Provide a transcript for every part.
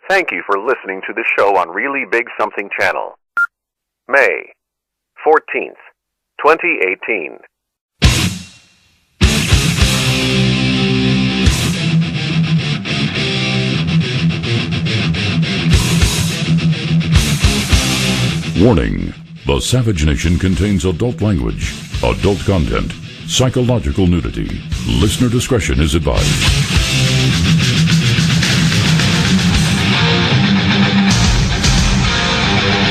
Thank you for listening to the show on Really Big Something Channel. May 14th, 2018. Warning: The Savage Nation contains adult language, adult content, psychological nudity. Listener discretion is advised.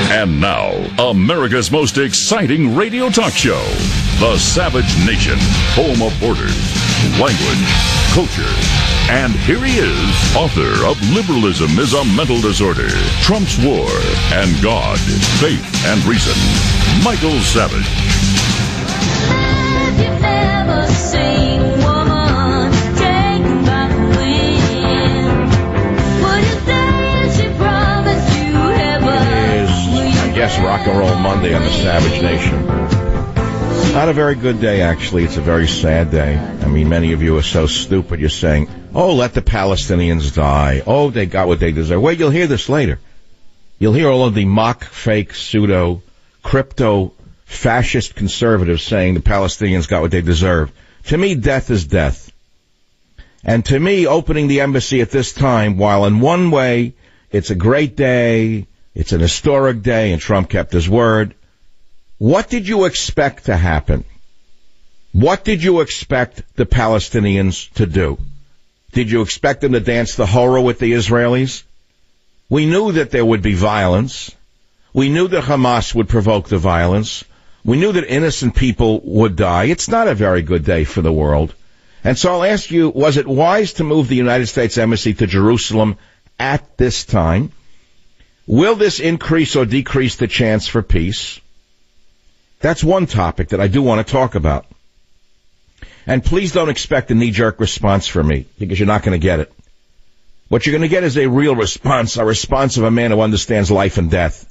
And now, America's most exciting radio talk show, The Savage Nation, home of borders, language, culture. And here he is, author of Liberalism is a Mental Disorder, Trump's War, and God, Faith, and Reason, Michael Savage. Have you ever seen a woman taken by the wind? Would you say she promised you heaven? It is, I guess, Rock and Roll Monday on the Savage Nation. Not a very good day, actually. It's a very sad day. I mean, many of you are so stupid. You're saying, oh, let the Palestinians die. Oh, they got what they deserve. Wait, you'll hear this later. You'll hear all of the mock, fake, pseudo, crypto, fascist conservatives saying the Palestinians got what they deserve. To me, death is death. And to me, opening the embassy at this time, while in one way it's a great day, it's an historic day, and Trump kept his word, what did you expect to happen? What did you expect the Palestinians to do? Did you expect them to dance the hora with the Israelis? We knew that there would be violence. We knew that Hamas would provoke the violence. We knew that innocent people would die. It's not a very good day for the world. And so I'll ask you, was it wise to move the United States Embassy to Jerusalem at this time? Will this increase or decrease the chance for peace? That's one topic that I do want to talk about. And please don't expect a knee-jerk response from me, because you're not going to get it. What you're going to get is a real response, a response of a man who understands life and death.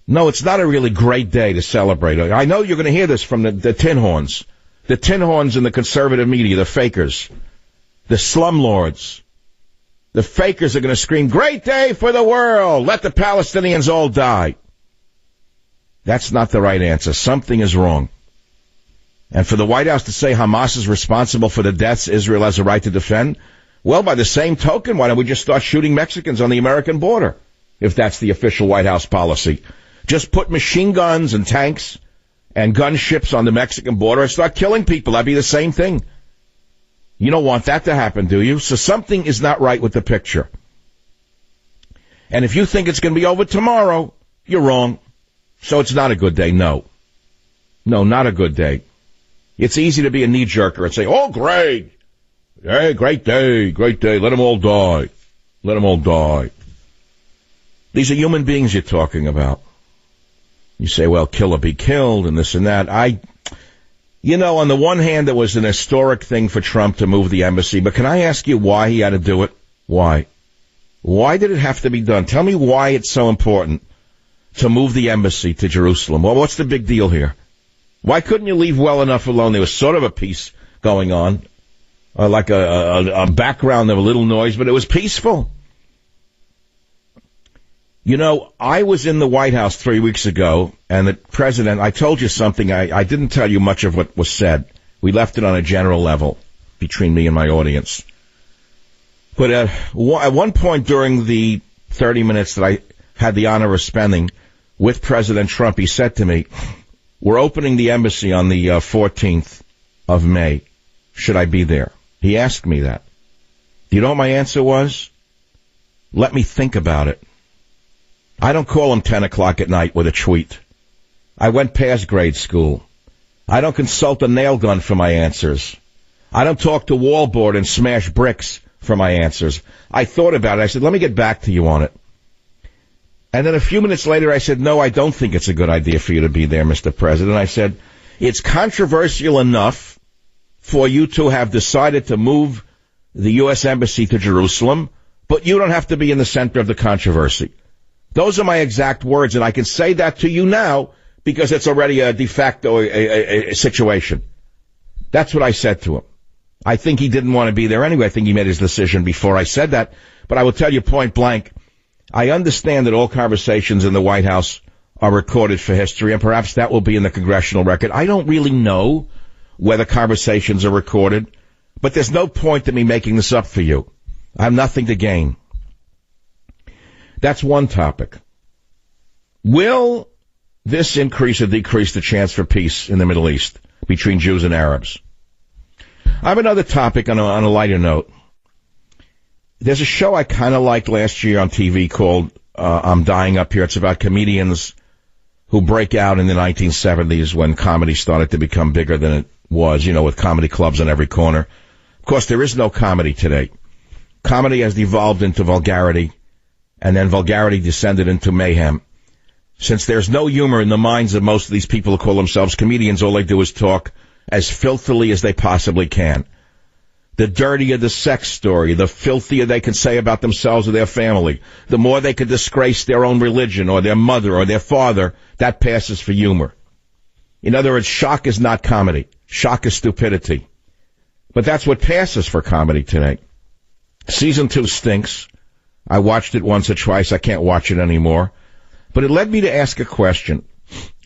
No, it's not a really great day to celebrate. I know you're going to hear this from the tin horns. The tin horns in the conservative media, the fakers, the slumlords. The fakers are going to scream, great day for the world, let the Palestinians all die. That's not the right answer. Something is wrong. And for the White House to say Hamas is responsible for the deaths Israel has a right to defend, well, by the same token, why don't we just start shooting Mexicans on the American border, if that's the official White House policy? Just put machine guns and tanks and gunships on the Mexican border and start killing people. That'd be the same thing. You don't want that to happen, do you? So something is not right with the picture. And if you think it's going to be over tomorrow, you're wrong. So it's not a good day, no. No, not a good day. It's easy to be a knee-jerker and say, oh, great. Hey, great day, let them all die. Let them all die. These are human beings you're talking about. You say, well, kill or be killed and this and that. On the one hand, it was an historic thing for Trump to move the embassy, but can I ask you why he had to do it? Why? Why did it have to be done? Tell me why it's so important to move the embassy to Jerusalem. Well, what's the big deal here? Why couldn't you leave well enough alone? There was sort of a peace going on, like a background of a little noise, but it was peaceful. I was in the White House 3 weeks ago, and the president, I told you something. I didn't tell you much of what was said. We left it on a general level between me and my audience. But at one point during the 30 minutes that I had the honor of spending with President Trump, he said to me, we're opening the embassy on the 14th of May. Should I be there? He asked me that. Do you know what my answer was? Let me think about it. I don't call him 10 o'clock at night with a tweet. I went past grade school. I don't consult a nail gun for my answers. I don't talk to wallboard and smash bricks for my answers. I thought about it. I said, let me get back to you on it. And then a few minutes later, I said, no, I don't think it's a good idea for you to be there, Mr. President. I said, it's controversial enough for you to have decided to move the U.S. Embassy to Jerusalem, but you don't have to be in the center of the controversy. Those are my exact words, and I can say that to you now because it's already a de facto a situation. That's what I said to him. I think he didn't want to be there anyway. I think he made his decision before I said that. But I will tell you point blank, I understand that all conversations in the White House are recorded for history, and perhaps that will be in the congressional record. I don't really know whether conversations are recorded, but there's no point in me making this up for you. I have nothing to gain. That's one topic. Will this increase or decrease the chance for peace in the Middle East between Jews and Arabs? I have another topic on a lighter note. There's a show I kind of liked last year on TV called I'm Dying Up Here. It's about comedians who break out in the 1970s when comedy started to become bigger than it was, with comedy clubs on every corner. Of course, there is no comedy today. Comedy has devolved into vulgarity, and then vulgarity descended into mayhem. Since there's no humor in the minds of most of these people who call themselves comedians, all they do is talk as filthily as they possibly can. The dirtier the sex story, the filthier they can say about themselves or their family, the more they can disgrace their own religion or their mother or their father, that passes for humor. In other words, shock is not comedy. Shock is stupidity. But that's what passes for comedy today. Season 2 stinks. I watched it once or twice. I can't watch it anymore. But it led me to ask a question.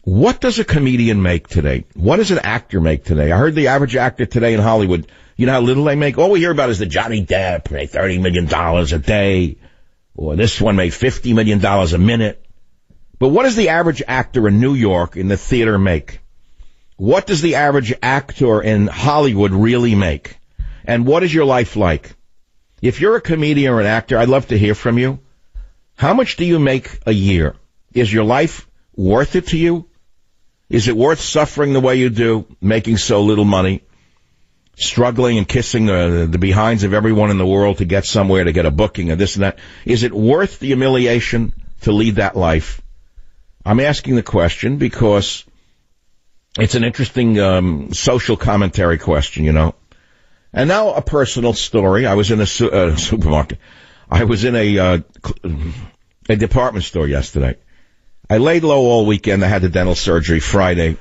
What does a comedian make today? What does an actor make today? I heard the average actor today in Hollywood, you know how little they make? All we hear about is the Johnny Depp made $30 million a day, or this one made $50 million a minute. But what does the average actor in New York in the theater make? What does the average actor in Hollywood really make? And what is your life like? If you're a comedian or an actor, I'd love to hear from you. How much do you make a year? Is your life worth it to you? Is it worth suffering the way you do, making so little money, struggling and kissing the behinds of everyone in the world to get somewhere, to get a booking or this and that? Is it worth the humiliation to lead that life? I'm asking the question because it's an interesting social commentary question, And now a personal story. I was in a supermarket. I was in a department store yesterday. I laid low all weekend. I had the dental surgery Friday,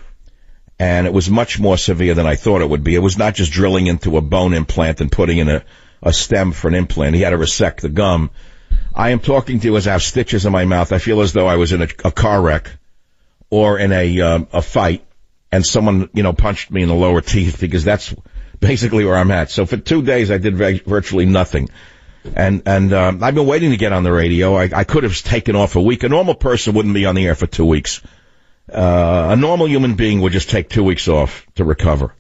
and it was much more severe than I thought it would be. It was not just drilling into a bone implant and putting in a stem for an implant. He had to resect the gum. I am talking to you as I have stitches in my mouth. I feel as though I was in a car wreck or in a fight, and someone, punched me in the lower teeth, because that's basically where I'm at. So for 2 days, I did virtually nothing. And I've been waiting to get on the radio. I could have taken off a week. A normal person wouldn't be on the air for 2 weeks. A normal human being would just take 2 weeks off to recover.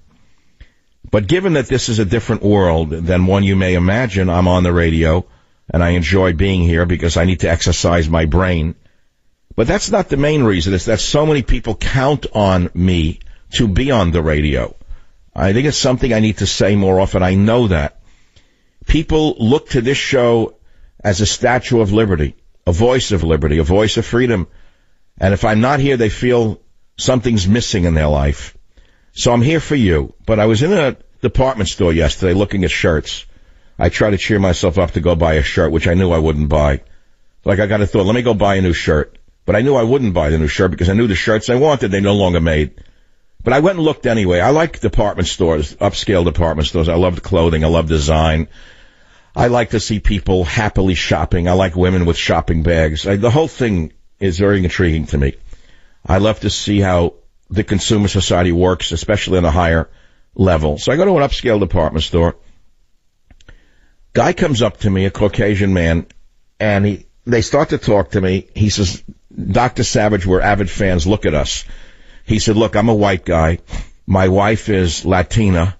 But given that this is a different world than one you may imagine, I'm on the radio, and I enjoy being here because I need to exercise my brain. But that's not the main reason. It's that so many people count on me to be on the radio. I think it's something I need to say more often. I know that. People look to this show as a statue of liberty, a voice of liberty, a voice of freedom. And if I'm not here, they feel something's missing in their life. So I'm here for you. But I was in a department store yesterday looking at shirts. I tried to cheer myself up to go buy a shirt, which I knew I wouldn't buy. Like I got a thought, let me go buy a new shirt. But I knew I wouldn't buy the new shirt because I knew the shirts I wanted, they no longer made. But I went and looked anyway. I like department stores, upscale department stores. I love the clothing. I love design. I like to see people happily shopping. I like women with shopping bags. The whole thing is very intriguing to me. I love to see how the consumer society works, especially on a higher level. So I go to an upscale department store. Guy comes up to me, a Caucasian man, and they start to talk to me. He says, Dr. Savage, we're avid fans. Look at us. He said, look, I'm a white guy. My wife is Latina.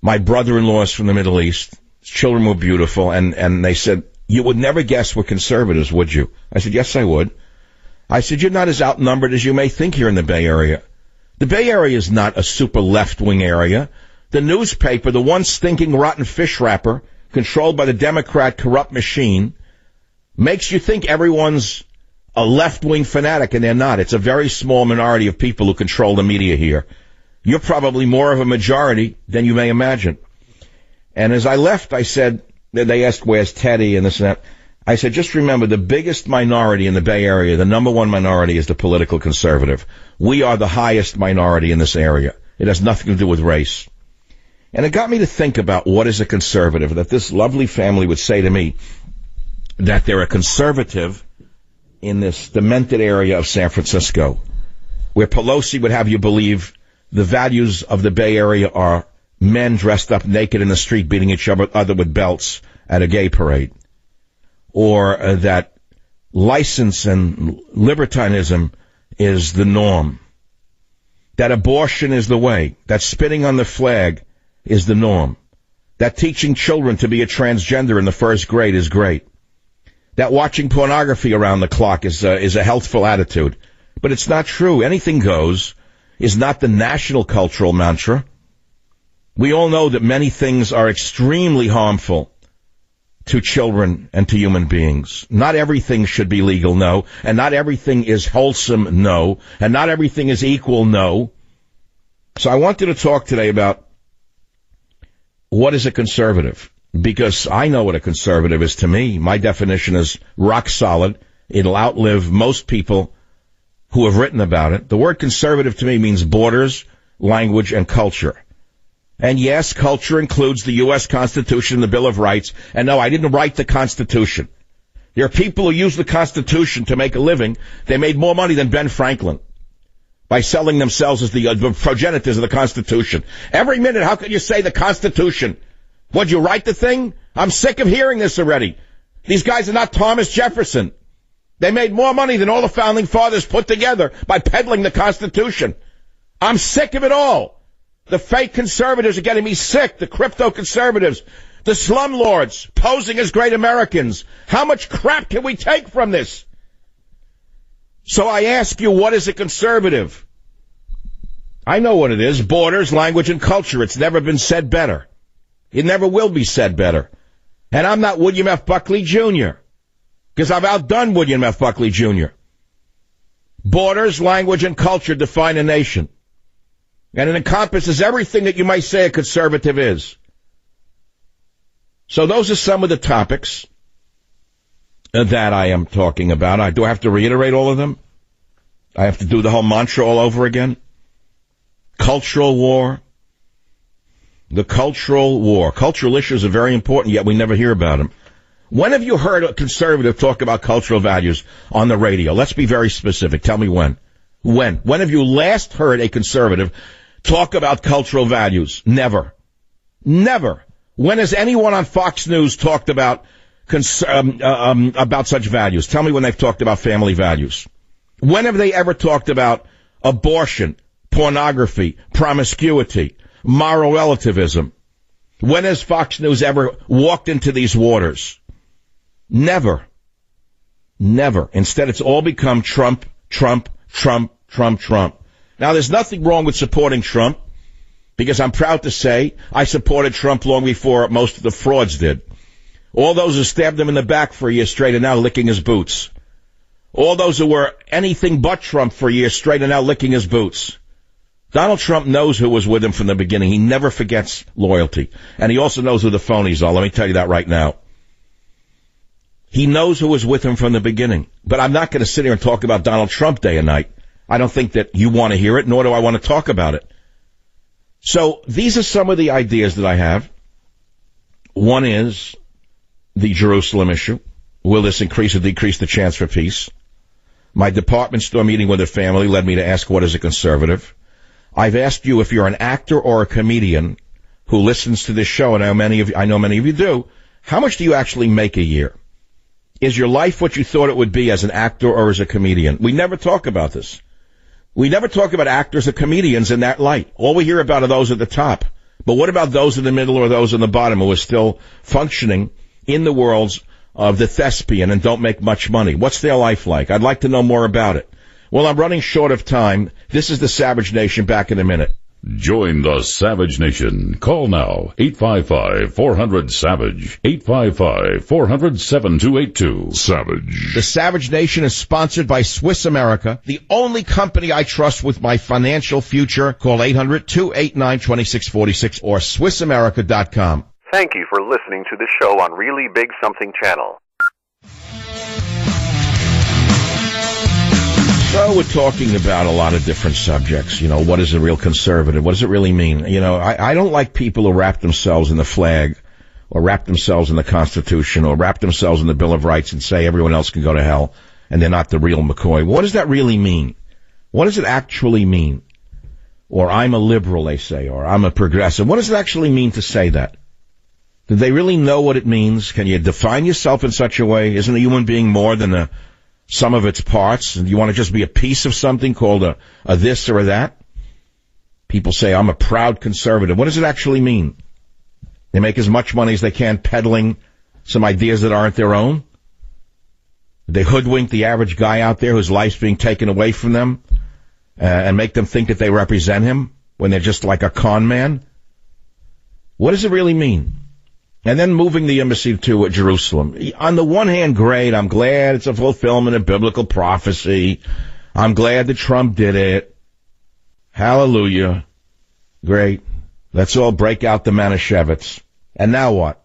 My brother-in-law is from the Middle East. His children were beautiful. And they said, you would never guess we're conservatives, would you? I said, yes, I would. I said, you're not as outnumbered as you may think here in the Bay Area. The Bay Area is not a super left-wing area. The newspaper, the one stinking rotten fish wrapper, controlled by the Democrat corrupt machine, makes you think everyone's a left-wing fanatic, and they're not. It's a very small minority of people who control the media here. You're probably more of a majority than you may imagine. And as I left, I said, they asked, where's Teddy and this and that. I said, just remember, the biggest minority in the Bay Area, the number one minority, is the political conservative. We are the highest minority in this area. It has nothing to do with race. And it got me to think about what is a conservative, that this lovely family would say to me that they're a conservative in this demented area of San Francisco, where Pelosi would have you believe the values of the Bay Area are men dressed up naked in the street beating each other with belts at a gay parade, or that license and libertinism is the norm, that abortion is the way, that spitting on the flag is the norm, that teaching children to be a transgender in the first grade is great, that watching pornography around the clock is a healthful attitude. But it's not true. Anything goes is not the national cultural mantra. We all know that many things are extremely harmful to children and to human beings. Not everything should be legal, no. And not everything is wholesome, no. And not everything is equal, no. So I wanted to talk today about what is a conservative, because I know what a conservative is to me. My definition is rock solid. It'll outlive most people who have written about it. The word conservative to me means borders, language, and culture. And yes, culture includes the U.S. Constitution and the Bill of Rights. And no, I didn't write the Constitution. There are people who use the Constitution to make a living. They made more money than Ben Franklin by selling themselves as the progenitors of the Constitution. Every minute, how can you say the Constitution? Would you write the thing? I'm sick of hearing this already. These guys are not Thomas Jefferson. They made more money than all the founding fathers put together by peddling the Constitution. I'm sick of it all. The fake conservatives are getting me sick. The crypto conservatives, the slumlords posing as great Americans. How much crap can we take from this? So I ask you, what is a conservative? I know what it is. Borders, language, and culture. It's never been said better. It never will be said better. And I'm not William F. Buckley Jr., because I've outdone William F. Buckley Jr. Borders, language, and culture define a nation. And it encompasses everything that you might say a conservative is. So those are some of the topics that I am talking about. Do I have to reiterate all of them? I have to do the whole mantra all over again? Cultural war. The cultural war. Cultural issues are very important, yet we never hear about them. When have you heard a conservative talk about cultural values on the radio? Let's be very specific. Tell me when. When? When have you last heard a conservative talk about cultural values? Never. Never. When has anyone on Fox News talked about such values? Tell me when they've talked about family values. When have they ever talked about abortion, pornography, promiscuity, moral relativism? When has Fox News ever walked into these waters? Never. Never. Instead, it's all become Trump, Trump, Trump, Trump, Trump. Now, there's nothing wrong with supporting Trump, because I'm proud to say I supported Trump long before most of the frauds did. All those who stabbed him in the back for a year straight are now licking his boots. All those who were anything but Trump for a year straight are now licking his boots. Donald Trump knows who was with him from the beginning. He never forgets loyalty. And he also knows who the phonies are. Let me tell you that right now. He knows who was with him from the beginning. But I'm not going to sit here and talk about Donald Trump day and night. I don't think that you want to hear it, nor do I want to talk about it. So these are some of the ideas that I have. One is the Jerusalem issue. Will this increase or decrease the chance for peace? My department store meeting with a family led me to ask, what is a conservative? I've asked you if you're an actor or a comedian who listens to this show, and I know many of you do, how much do you actually make a year? Is your life what you thought it would be as an actor or as a comedian? We never talk about this. We never talk about actors or comedians in that light. All we hear about are those at the top. But what about those in the middle or those in the bottom who are still functioning in the worlds of the thespian and don't make much money? What's their life like? I'd like to know more about it. Well, I'm running short of time. This is the Savage Nation. Back in a minute. Join the Savage Nation. Call now, 855-400-SAVAGE, 855-400-7282. Savage. The Savage Nation is sponsored by Swiss America, the only company I trust with my financial future. Call 800-289-2646 or SwissAmerica.com. Thank you for listening to the show on Really Big Something Channel. So we're talking about a lot of different subjects. You know, what is a real conservative? What does it really mean? You know, I don't like people who wrap themselves in the flag or wrap themselves in the Constitution or wrap themselves in the Bill of Rights and say everyone else can go to hell and they're not the real McCoy. What does that really mean? What does it actually mean? Or I'm a liberal, they say, or I'm a progressive. What does it actually mean to say that? Do they really know what it means? Can you define yourself in such a way? Isn't a human being more than a sum of its parts? And you want to just be a piece of something called a this or a that? People say, I'm a proud conservative. What does it actually mean? They make as much money as they can peddling some ideas that aren't their own. They hoodwink the average guy out there whose life's being taken away from them and make them think that they represent him when they're just like a con man. What does it really mean? And then moving the embassy to Jerusalem. On the one hand, great. I'm glad it's a fulfillment of biblical prophecy. I'm glad that Trump did it. Hallelujah. Great. Let's all break out the Manischewitz. And now what?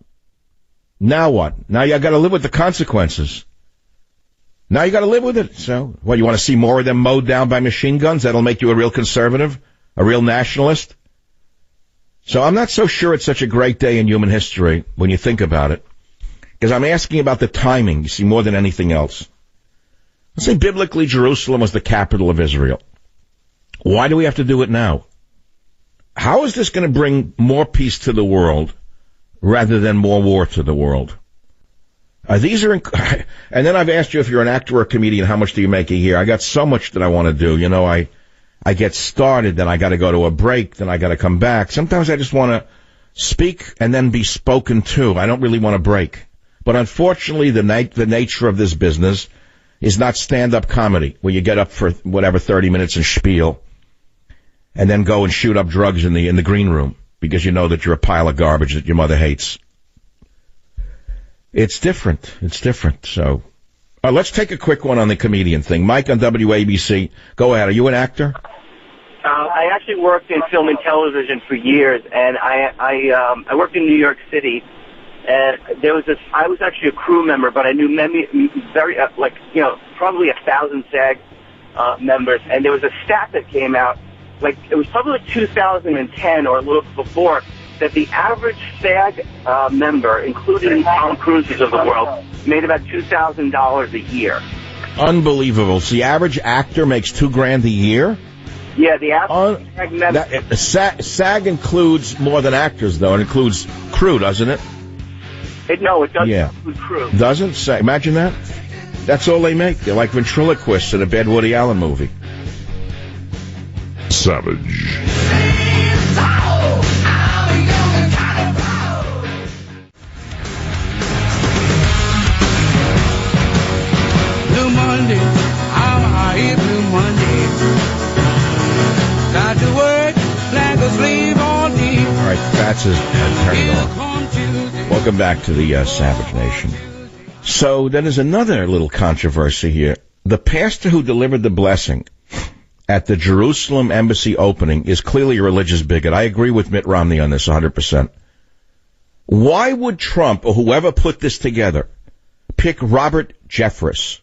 Now what? Now you got to live with the consequences. Now you got to live with it. So, what, you want to see more of them mowed down by machine guns? That'll make you a real conservative, a real nationalist? So I'm not so sure it's such a great day in human history when you think about it, because I'm asking about the timing, you see, more than anything else. Let's say biblically Jerusalem was the capital of Israel. Why do we have to do it now? How is this going to bring more peace to the world rather than more war to the world? And then I've asked you if you're an actor or a comedian, how much do you make a year? I got so much that I want to do. You know, I get started, then I got to go to a break, then I got to come back. Sometimes I just want to speak and then be spoken to. I don't really want to break. But unfortunately, the nature of this business is not stand-up comedy, where you get up for 30 minutes and spiel, and then go and shoot up drugs in the green room because you know that you're a pile of garbage that your mother hates. It's different. It's different. So, let's take a quick one on the comedian thing. Mike on WABC. Go ahead. Are you an actor? I actually worked in film and television for years, and I worked in New York City. And there was I was actually a crew member, but I knew many, probably 1,000 SAG members. And there was a stat that came out, it was probably 2010 or a little before, that the average SAG member, including Tom Cruises of the world, made about $2,000 a year. Unbelievable. So the average actor makes $2,000 a year? Yeah, the average SAG member. SAG includes more than actors, though. It includes crew, doesn't it? No, it doesn't include crew. Doesn't? Imagine that. That's all they make. They're like ventriloquists in a bad Woody Allen movie. Savage. Blue Monday, how are you, Blue Monday? Got to work like a slave all day. All right, Fats is turning on. Welcome back to the Savage Nation. So then there's another little controversy here. The pastor who delivered the blessing at the Jerusalem embassy opening is clearly a religious bigot. I agree with Mitt Romney on this 100%. Why would Trump or whoever put this together pick Robert Jeffress,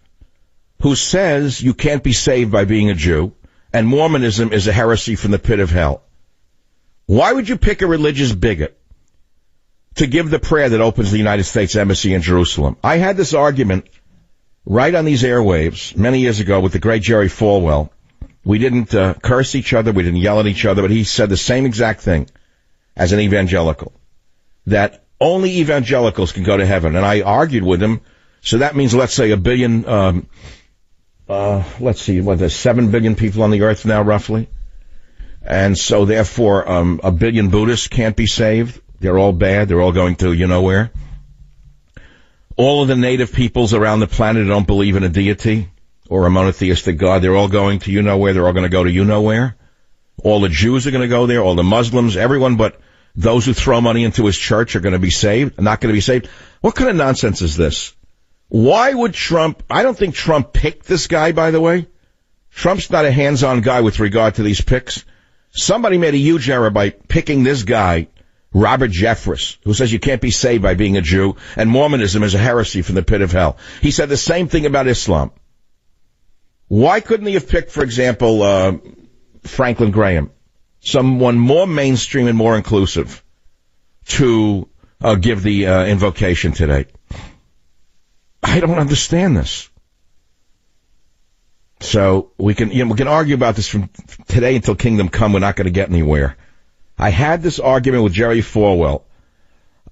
who says you can't be saved by being a Jew, and Mormonism is a heresy from the pit of hell? Why would you pick a religious bigot to give the prayer that opens the United States Embassy in Jerusalem? I had this argument right on these airwaves many years ago with the great Jerry Falwell. We didn't curse each other, we didn't yell at each other, but he said the same exact thing as an evangelical, that only evangelicals can go to heaven. And I argued with him, so that means, let's say, 1 billion, there's 7 billion people on the earth now, roughly. And so, therefore, 1 billion Buddhists can't be saved. They're all bad. They're all going to you-know-where. All of the native peoples around the planet don't believe in a deity or a monotheistic God. They're all going to you-know-where. They're all going to go to you-know-where. All the Jews are going to go there. All the Muslims, everyone but those who throw money into his church are going to be saved, not going to be saved. What kind of nonsense is this? Why would Trump... I don't think Trump picked this guy, by the way. Trump's not a hands-on guy with regard to these picks. Somebody made a huge error by picking this guy, Robert Jeffress, who says you can't be saved by being a Jew, and Mormonism is a heresy from the pit of hell. He said the same thing about Islam. Why couldn't he have picked, for example, Franklin Graham, someone more mainstream and more inclusive, to give the invocation today? I don't understand this. So we can argue about this from today until Kingdom Come. We're not going to get anywhere. I had this argument with Jerry Falwell.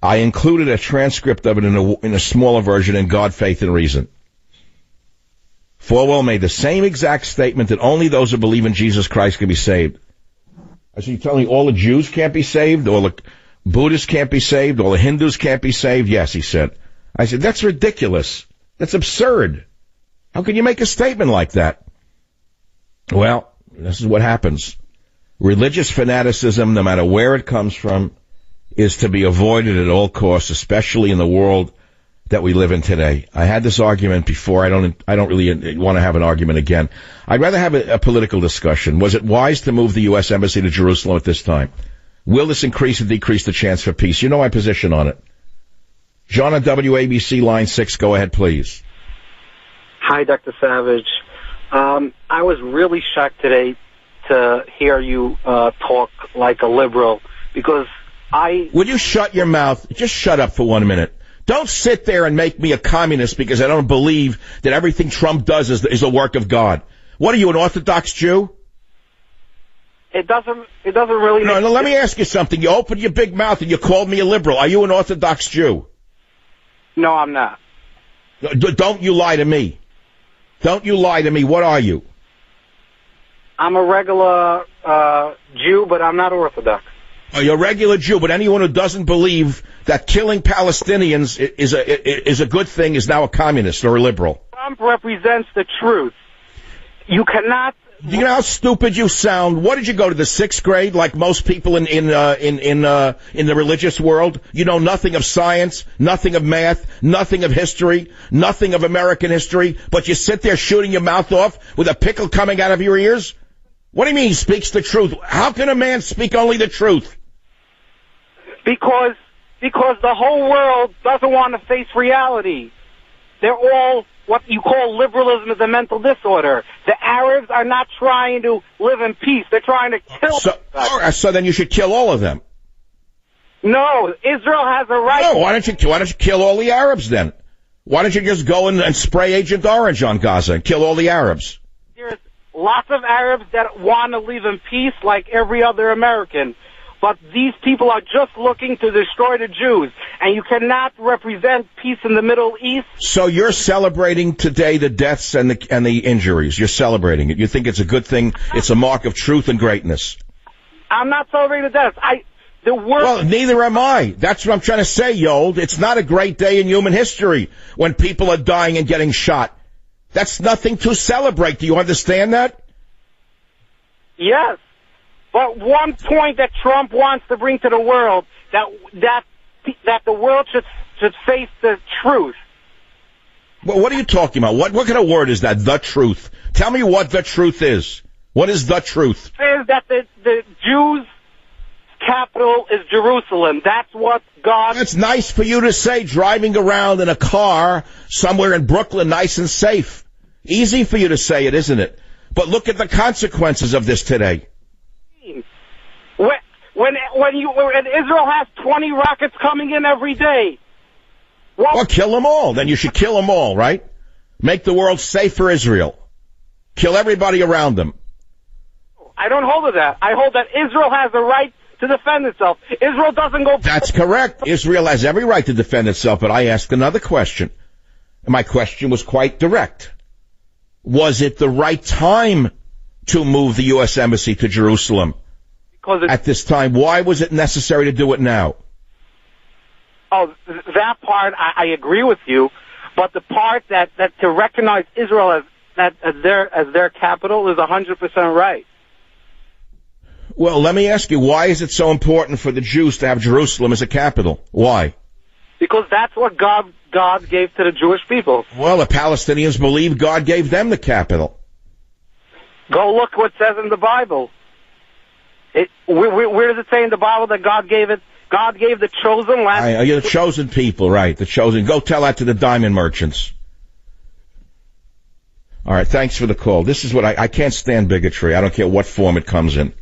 I included a transcript of it in a smaller version in God, Faith, and Reason. Falwell made the same exact statement that only those who believe in Jesus Christ can be saved. I said, you're telling me all the Jews can't be saved? All the Buddhists can't be saved? All the Hindus can't be saved? Yes, he said. I said, that's ridiculous. That's absurd. How can you make a statement like that? Well, this is what happens. Religious fanaticism, no matter where it comes from, is to be avoided at all costs, especially in the world that we live in today. I had this argument before. I don't really want to have an argument again. I'd rather have a political discussion. Was it wise to move the U.S. Embassy to Jerusalem at this time? Will this increase or decrease the chance for peace? You know my position on it. John on WABC, line 6, go ahead, please. Hi, Dr. Savage. I was really shocked today to hear you talk like a liberal, because Would you shut your mouth? Just shut up for 1 minute. Don't sit there and make me a communist because I don't believe that everything Trump does is a work of God. What are you, an Orthodox Jew? It doesn't really. No, let me ask you something. You opened your big mouth and you called me a liberal. Are you an Orthodox Jew? No, I'm not. Don't you lie to me. Don't you lie to me. What are you? I'm a regular Jew, but I'm not Orthodox. Oh, you're a regular Jew, but anyone who doesn't believe that killing Palestinians is a good thing is now a communist or a liberal. Trump represents the truth. You cannot. Do you know how stupid you sound? What did you go to the 6th grade, like most people in the religious world? You know nothing of science, nothing of math, nothing of history, nothing of American history, but you sit there shooting your mouth off with a pickle coming out of your ears? What do you mean he speaks the truth? How can a man speak only the truth? Because the whole world doesn't want to face reality. They're all what you call liberalism is a mental disorder. The Arabs are not trying to live in peace. They're trying to kill. So then you should kill all of them. No, Israel has a right. No, why don't you kill all the Arabs then? Why don't you just go and spray Agent Orange on Gaza and kill all the Arabs? There's lots of Arabs that want to live in peace like every other American. But these people are just looking to destroy the Jews. And you cannot represent peace in the Middle East. So you're celebrating today the deaths and the injuries. You're celebrating it. You think it's a good thing. It's a mark of truth and greatness. I'm not celebrating the deaths. Well, neither am I. That's what I'm trying to say, Yold. It's not a great day in human history when people are dying and getting shot. That's nothing to celebrate. Do you understand that? Yes. But one point that Trump wants to bring to the world, that the world should face the truth. Well, what are you talking about? What kind of word is that, the truth? Tell me what the truth is. What is the truth? It says that the Jews' capital is Jerusalem. That's what God... It's nice for you to say, driving around in a car somewhere in Brooklyn, nice and safe. Easy for you to say it, isn't it? But look at the consequences of this today. When Israel has 20 rockets coming in every day. Well, kill them all. Then you should kill them all, right? Make the world safe for Israel. Kill everybody around them. I don't hold to that. I hold that Israel has the right to defend itself. Israel doesn't go... That's correct. Israel has every right to defend itself, but I asked another question. And my question was quite direct. Was it the right time to move the U.S. Embassy to Jerusalem at this time? Why was it necessary to do it now? Oh, that part, I agree with you. But the part that to recognize Israel as their capital is 100% right. Well, let me ask you, why is it so important for the Jews to have Jerusalem as a capital? Why? Because that's what God gave to the Jewish people. Well, the Palestinians believe God gave them the capital. Go look what it says in the Bible. Where does it say in the Bible that God gave it? God gave the chosen land. You're the chosen people, right? The chosen. Go tell that to the diamond merchants. All right, thanks for the call. This is what I can't stand bigotry. I don't care what form it comes in.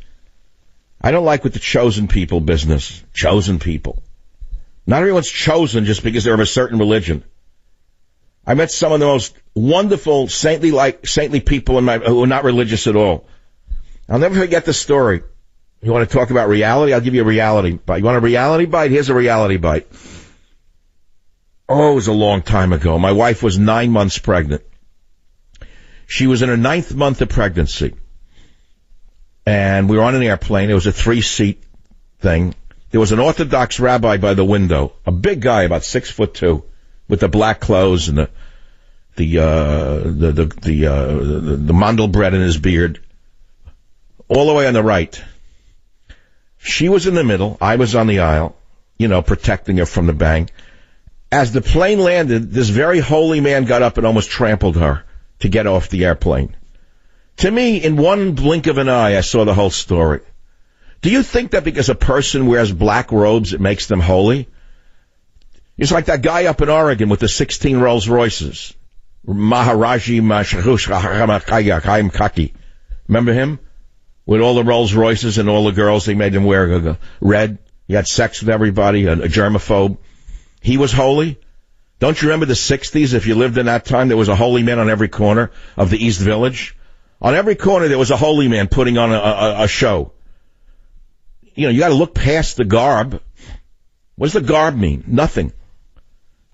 I don't like with the chosen people business. Chosen people. Not everyone's chosen just because they're of a certain religion. I met some of the most wonderful, saintly people who are not religious at all. I'll never forget the story. You want to talk about reality? I'll give you a reality bite. You want a reality bite? Here's a reality bite. Oh, it was a long time ago. My wife was 9 months pregnant. She was in her 9th month of pregnancy. And we were on an airplane. It was a 3-seat thing. There was an Orthodox rabbi by the window, a big guy, about 6'2", with the black clothes and the mandel bread in his beard, all the way on the right. She was in the middle. I was on the aisle, protecting her from the bang. As the plane landed, this very holy man got up and almost trampled her to get off the airplane. To me, in one blink of an eye, I saw the whole story. Do you think that because a person wears black robes, it makes them holy? It's like that guy up in Oregon with the 16 Rolls Royces. Maharaji Chaim Kaki. Remember him? With all the Rolls Royces and all the girls, they made him wear red. He had sex with everybody, a germaphobe. He was holy. Don't you remember the 60s? If you lived in that time, there was a holy man on every corner of the East Village. On every corner, there was a holy man putting on a show. You got to look past the garb. What does the garb mean? Nothing.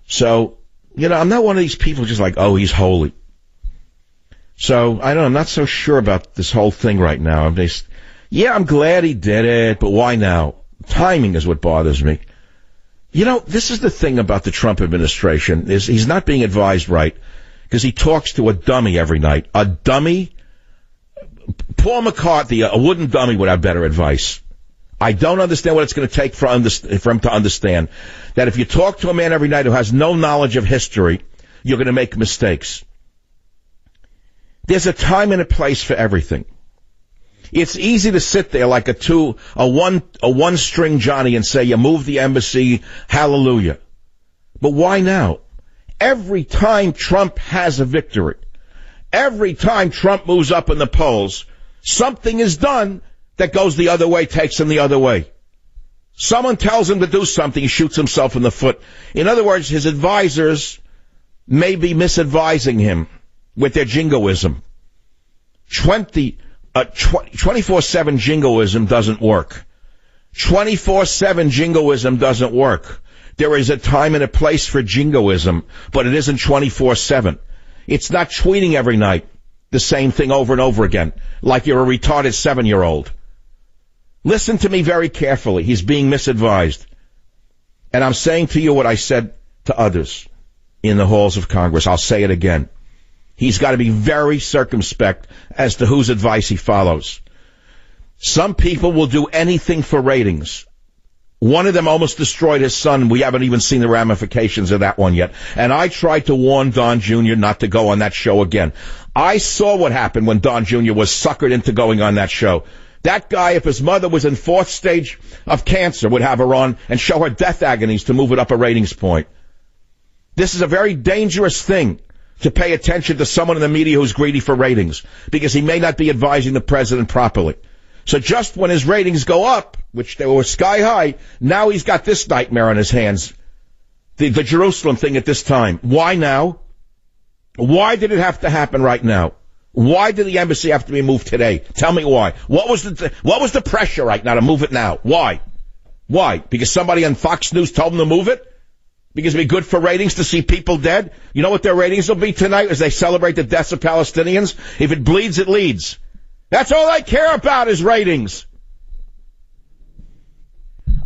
So, I'm not one of these people just like, oh, he's holy. So, I'm not so sure about this whole thing right now. I'm glad he did it, but why now? Timing is what bothers me. This is the thing about the Trump administration, is he's not being advised right, because he talks to a dummy every night. A dummy? Paul McCarthy, a wooden dummy, would have better advice. I don't understand what it's going to take for him to understand that if you talk to a man every night who has no knowledge of history, you're going to make mistakes. There's a time and a place for everything. It's easy to sit there like a one-string Johnny and say, you move the embassy, hallelujah. But why now? Every time Trump has a victory, every time Trump moves up in the polls, something is done that goes the other way, takes him the other way. Someone tells him to do something, he shoots himself in the foot. In other words, his advisors may be misadvising him with their jingoism. 24/7 jingoism doesn't work. 24/7 jingoism doesn't work. There is a time and a place for jingoism, but it isn't 24/7. It's not tweeting every night the same thing over and over again, like you're a retarded 7-year-old. Listen to me very carefully. He's being misadvised. And I'm saying to you what I said to others in the halls of Congress. I'll say it again. He's got to be very circumspect as to whose advice he follows. Some people will do anything for ratings. One of them almost destroyed his son. We haven't even seen the ramifications of that one yet. And I tried to warn Don Jr. not to go on that show again. I saw what happened when Don Jr. was suckered into going on that show. That guy, if his mother was in 4th stage of cancer, would have her on and show her death agonies to move it up a ratings point. This is a very dangerous thing, to pay attention to someone in the media who's greedy for ratings, because he may not be advising the president properly. So just when his ratings go up, which they were sky high, now he's got this nightmare on his hands. The Jerusalem thing at this time. Why now? Why did it have to happen right now? Why did the embassy have to be moved today? Tell me why. What was the pressure right now to move it now? Why? Why? Because somebody on Fox News told them to move it? Because it'd be good for ratings to see people dead? You know what their ratings will be tonight as they celebrate the deaths of Palestinians? If it bleeds, it leads. That's all I care about is ratings.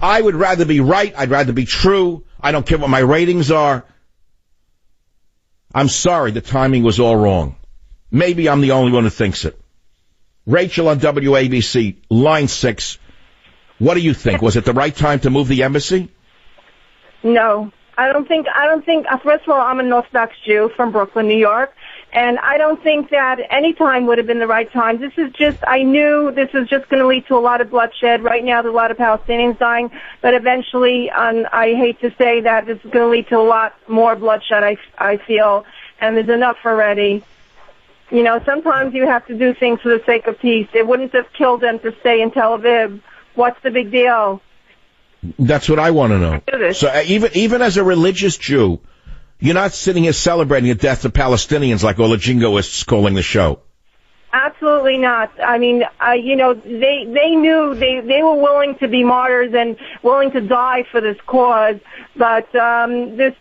I would rather be right. I'd rather be true. I don't care what my ratings are. I'm sorry, the timing was all wrong. Maybe I'm the only one who thinks it. Rachel on WABC, line 6. What do you think? Was it the right time to move the embassy? No, I don't think, first of all, I'm an Orthodox Jew from Brooklyn, New York, and I don't think that any time would have been the right time. I knew this was just going to lead to a lot of bloodshed. Right now, there's a lot of Palestinians dying, but eventually, I hate to say that this is going to lead to a lot more bloodshed, I feel, and there's enough already. You know, sometimes you have to do things for the sake of peace. It wouldn't have killed them to stay in Tel Aviv. What's the big deal? That's what I want to know. So even as a religious Jew, you're not sitting here celebrating the death of Palestinians like all the jingoists calling the show. Absolutely not. I mean, you know, they knew they were willing to be martyrs and willing to die for this cause, but this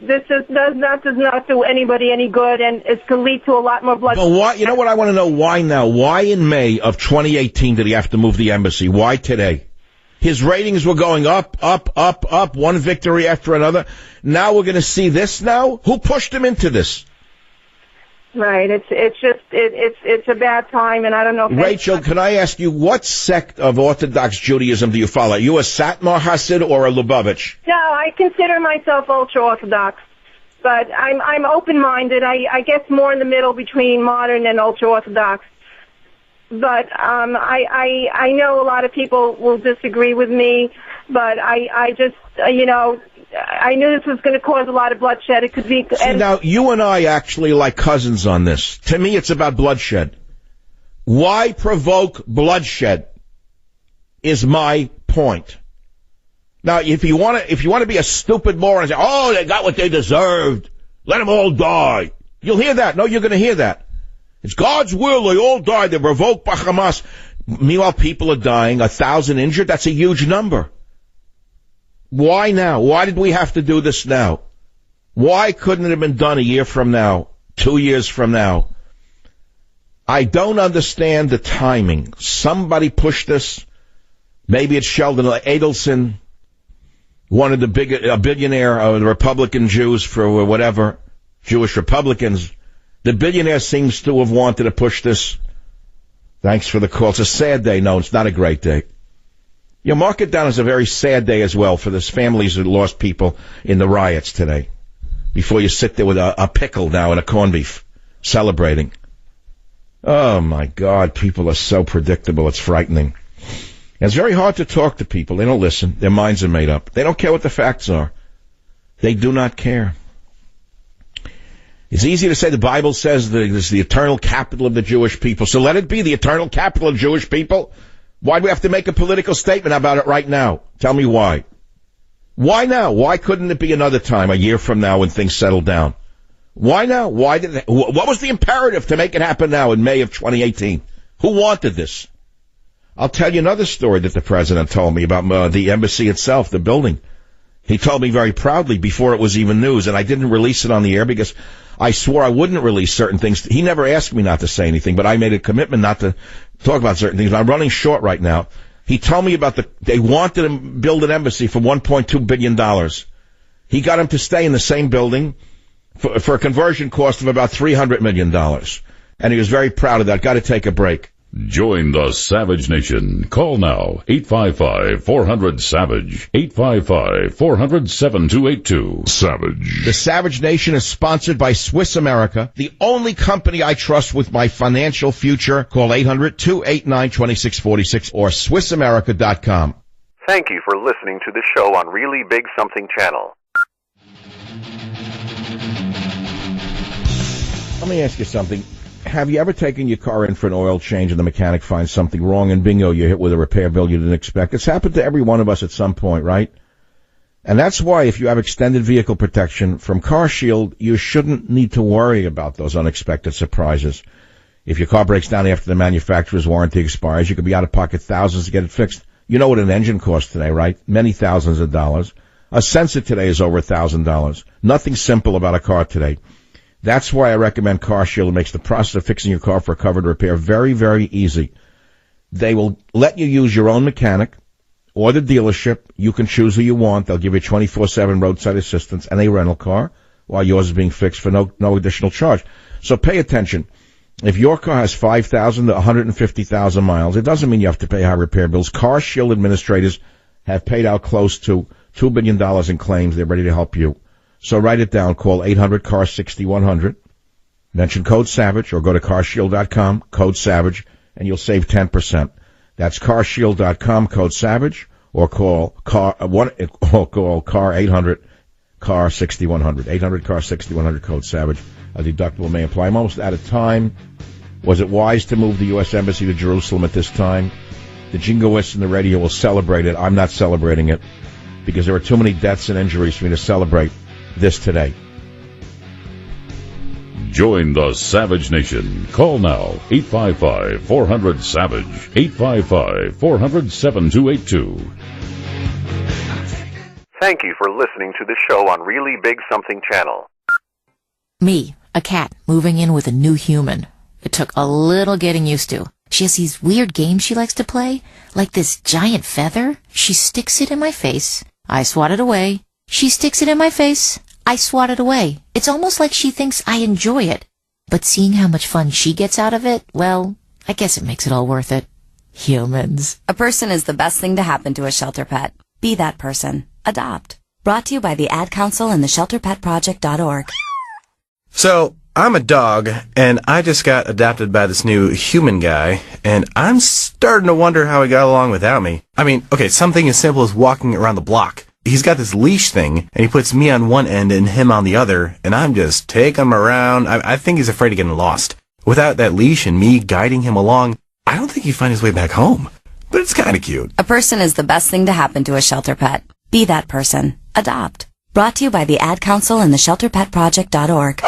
does not do anybody any good, and it could lead to a lot more blood. But why? You know what I want to know? Why now? Why in May of 2018 did he have to move the embassy? Why today? His ratings were going up, one victory after another. Now we're going to see this now? Who pushed him into this? Right. It's a bad time, and I don't know if Rachel, can I ask you, what sect of Orthodox Judaism do you follow? Are you a Satmar Hasid or a Lubavitch? No, I consider myself ultra-Orthodox, but I'm open-minded. I guess more in the middle between modern and ultra-Orthodox. But I know a lot of people will disagree with me, but I just, you know, I knew this was going to cause a lot of bloodshed. It could be... See, now, you and I actually like cousins on this. To me, it's about bloodshed. Why provoke bloodshed is my point. Now, if you want to be a stupid moron and say, oh, they got what they deserved, let them all die, you'll hear that. No, you're going to hear that. It's God's will. They all died. They're provoked by Hamas. Meanwhile, people are dying. 1,000 injured. That's a huge number. Why now? Why did we have to do this now? Why couldn't it have been done a year from now, 2 years from now? I don't understand the timing. Somebody pushed this. Maybe it's Sheldon Adelson, one of a billionaire of the Republican Jews for whatever, Jewish Republicans. The billionaire seems to have wanted to push this. Thanks for the call. It's a sad day. No, it's not a great day. You know, mark it down as a very sad day as well for those families who lost people in the riots today. Before you sit there with a pickle now and a corned beef celebrating. Oh, my God. People are so predictable. It's frightening. And it's very hard to talk to people. They don't listen. Their minds are made up. They don't care what the facts are. They do not care. It's easy to say the Bible says that it's the eternal capital of the Jewish people. So let it be the eternal capital of Jewish people. Why do we have to make a political statement about it right now? Tell me why. Why now? Why couldn't it be another time, a year from now, when things settle down? Why now? What was the imperative to make it happen now in May of 2018? Who wanted this? I'll tell you another story that the president told me about the embassy itself, the building. He told me very proudly before it was even news, and I didn't release it on the air because I swore I wouldn't release certain things. He never asked me not to say anything, but I made a commitment not to talk about certain things. I'm running short right now. He told me about they wanted to build an embassy for $1.2 billion. He got him to stay in the same building for a conversion cost of about $300 million. And he was very proud of that. Got to take a break. Join the Savage Nation. Call now, 855-400-SAVAGE, 855-400-7282. Savage. The Savage Nation is sponsored by Swiss America, the only company I trust with my financial future. Call 800-289-2646 or SwissAmerica.com. Thank you for listening to the show on Really Big Something Channel. Let me ask you something. Have you ever taken your car in for an oil change and the mechanic finds something wrong and bingo, you're hit with a repair bill you didn't expect? It's happened to every one of us at some point, right? And that's why if you have extended vehicle protection from CarShield, you shouldn't need to worry about those unexpected surprises. If your car breaks down after the manufacturer's warranty expires, you could be out of pocket thousands to get it fixed. You know what an engine costs today, right? Many thousands of dollars. A sensor today is over $1,000. Nothing simple about a car today. That's why I recommend CarShield. It makes the process of fixing your car for a covered repair very, very easy. They will let you use your own mechanic or the dealership. You can choose who you want. They'll give you 24/7 roadside assistance and a rental car while yours is being fixed for no additional charge. So pay attention. If your car has 5,000 to 150,000 miles, it doesn't mean you have to pay high repair bills. CarShield administrators have paid out close to $2 billion in claims. They're ready to help you. So write it down. Call 800-CAR-6100. Mention code SAVAGE or go to carshield.com, code SAVAGE, and you'll save 10%. That's carshield.com, code SAVAGE, or call car 800-CAR-6100. 800-CAR-6100, code SAVAGE. A deductible may apply. I'm almost out of time. Was it wise to move the U.S. Embassy to Jerusalem at this time? The jingoists in the radio will celebrate it. I'm not celebrating it because there are too many deaths and injuries for me to celebrate this today. Join the Savage Nation. Call now, 855-400-SAVAGE, 855-400-7282. Thank you for listening to the show on Really Big Something Channel. Me, a cat, moving in with a new human. It took a little getting used to. She has these weird games she likes to play, like this giant feather. She sticks it in my face. I swat it away. She sticks it in my face. I swat it away. It's almost like she thinks I enjoy it. But seeing how much fun she gets out of it, well, I guess it makes it all worth it. Humans. A person is the best thing to happen to a shelter pet. Be that person. Adopt. Brought to you by the Ad Council and the ShelterPetProject.org. So, I'm a dog, and I just got adopted by this new human guy, and I'm starting to wonder how he got along without me. I mean, okay, something as simple as walking around the block. He's got this leash thing, and he puts me on one end and him on the other, and I'm just taking him around. I think he's afraid of getting lost. Without that leash and me guiding him along, I don't think he'd find his way back home. But it's kind of cute. A person is the best thing to happen to a shelter pet. Be that person. Adopt. Brought to you by the Ad Council and the ShelterPetProject.org.